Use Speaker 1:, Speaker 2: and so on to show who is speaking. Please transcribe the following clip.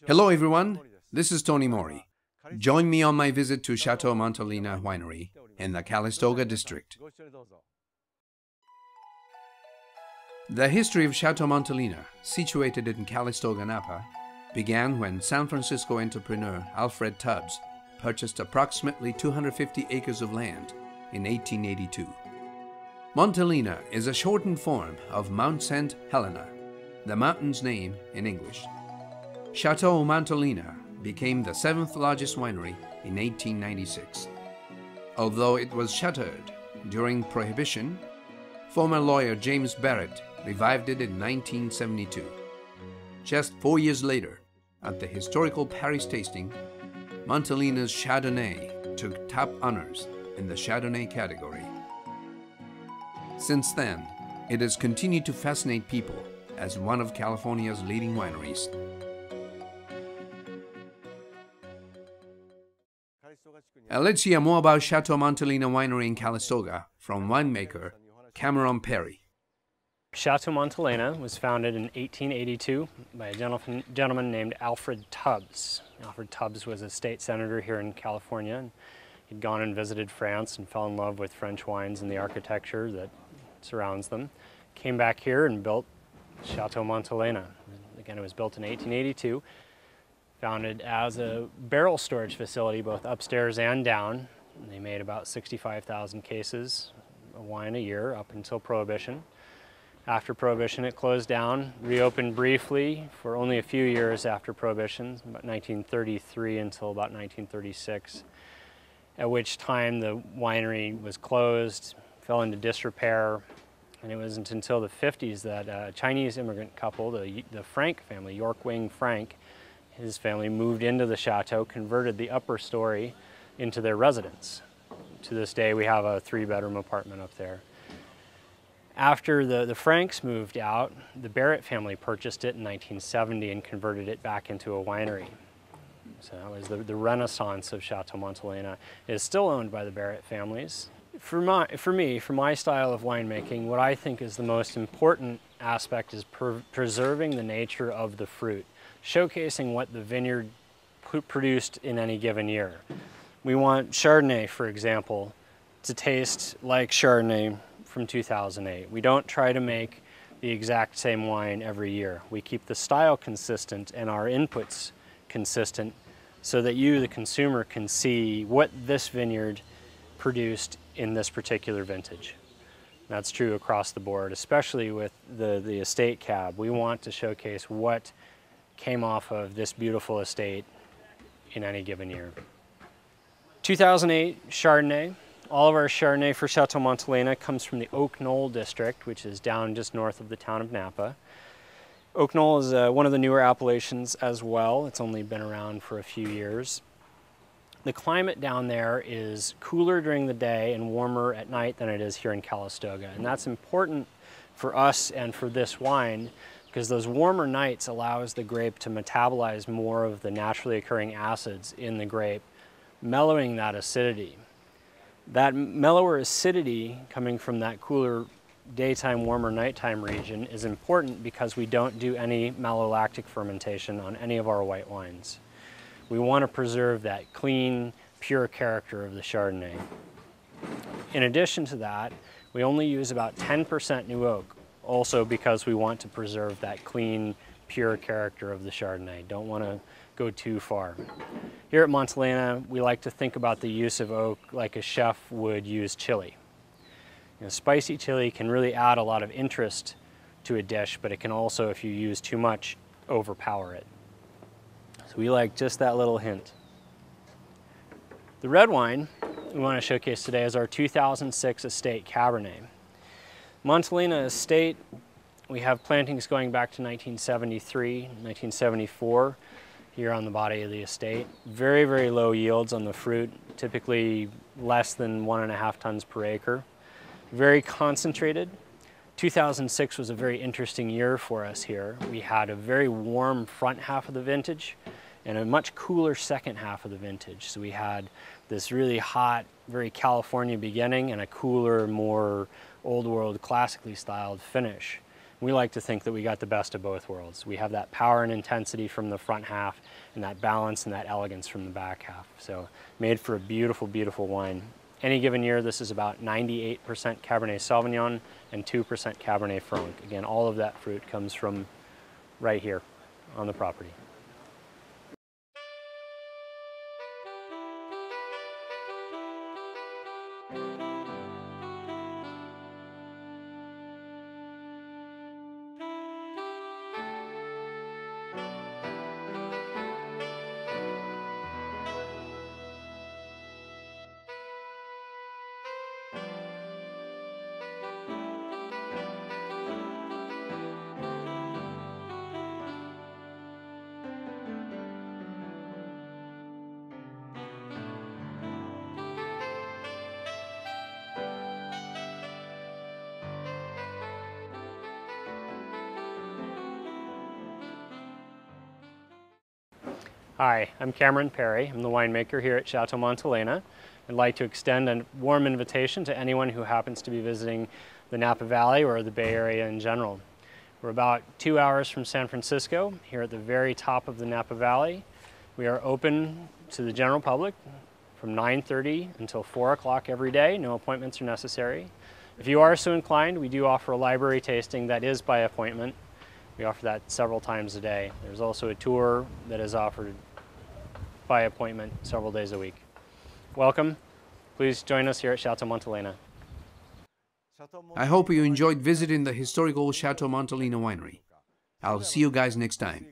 Speaker 1: Hello everyone, this is Tony Mori. Join me on my visit to Chateau Montelena winery in the Calistoga district. The history of Chateau Montelena, situated in Calistoga, Napa, began when San Francisco entrepreneur Alfred Tubbs purchased approximately 250 acres of land in 1882. Montelena is a shortened form of Mount Saint Helena, the mountain's name in English. Chateau Montelena became the 7th largest winery in 1896. Although it was shuttered during Prohibition, former lawyer James Barrett revived it in 1972. Just 4 years later, at the historical Paris tasting, Montelena's Chardonnay took top honors in the Chardonnay category. Since then, it has continued to fascinate people as one of California's leading wineries. Let's hear more about Chateau Montelena Winery in Calistoga from winemaker Cameron Perry.
Speaker 2: Chateau Montelena was founded in 1882 by a gentleman named Alfred Tubbs. Alfred Tubbs was a state senator here in California. And he'd gone and visited France and fell in love with French wines and the architecture that surrounds them. Came back here and built Chateau Montelena. Again, it was built in 1882. Founded as a barrel storage facility, both upstairs and down. They made about 65,000 cases of wine a year up until Prohibition. After Prohibition, it closed down, reopened briefly for only a few years after Prohibition, about 1933 until about 1936, at which time the winery was closed, fell into disrepair, and it wasn't until the 50s that a Chinese immigrant couple, the Frank family, York Wing Frank, his family moved into the chateau, converted the upper story into their residence. To this day, we have a 3-bedroom apartment up there. After the Franks moved out, the Barrett family purchased it in 1970 and converted it back into a winery. So that was the renaissance of Chateau Montelena. It is still owned by the Barrett families. For my style of winemaking, what I think is the most important aspect is preserving the nature of the fruit, showcasing what the vineyard produced in any given year. We want Chardonnay, for example, to taste like Chardonnay from 2008. We don't try to make the exact same wine every year. We keep the style consistent and our inputs consistent so that you, the consumer, can see what this vineyard produced in this particular vintage. That's true across the board, especially with the estate cab. We want to showcase what came off of this beautiful estate in any given year. 2008 Chardonnay. All of our Chardonnay for Chateau Montelena comes from the Oak Knoll district, which is down just north of the town of Napa. Oak Knoll is one of the newer appellations as well. It's only been around for a few years. The climate down there is cooler during the day and warmer at night than it is here in Calistoga. And that's important for us and for this wine because those warmer nights allows the grape to metabolize more of the naturally occurring acids in the grape, mellowing that acidity. That mellower acidity coming from that cooler daytime, warmer nighttime region is important because we don't do any malolactic fermentation on any of our white wines. We want to preserve that clean, pure character of the Chardonnay. In addition to that, we only use about 10% new oak, also because we want to preserve that clean, pure character of the Chardonnay. Don't want to go too far. Here at Montelena, we like to think about the use of oak like a chef would use chili. Spicy chili can really add a lot of interest to a dish, but it can also, if you use too much, overpower it. So we like just that little hint. The red wine we want to showcase today is our 2006 Estate Cabernet. Montelena Estate, we have plantings going back to 1973, 1974 here on the body of the estate. Very, very low yields on the fruit, typically less than 1.5 tons per acre. Very concentrated. 2006 was a very interesting year for us here. We had a very warm front half of the vintage and a much cooler second half of the vintage. So we had this really hot, very California beginning and a cooler, more old world, classically styled finish. We like to think that we got the best of both worlds. We have that power and intensity from the front half and that balance and that elegance from the back half. So made for a beautiful, beautiful wine. Any given year, this is about 98% Cabernet Sauvignon and 2% Cabernet Franc. Again, all of that fruit comes from right here on the property. Hi, I'm Cameron Perry. I'm the winemaker here at Chateau Montelena. I'd like to extend a warm invitation to anyone who happens to be visiting the Napa Valley or the Bay Area in general. We're about 2 hours from San Francisco, here at the very top of the Napa Valley. We are open to the general public from 9:30 until 4 o'clock every day. No appointments are necessary. If you are so inclined, we do offer a library tasting that is by appointment. We offer that several times a day. There's also a tour that is offered by appointment several days a week. Welcome. Please join us here at Chateau Montelena.
Speaker 1: I hope you enjoyed visiting the historical Chateau Montelena winery. I'll see you guys next time.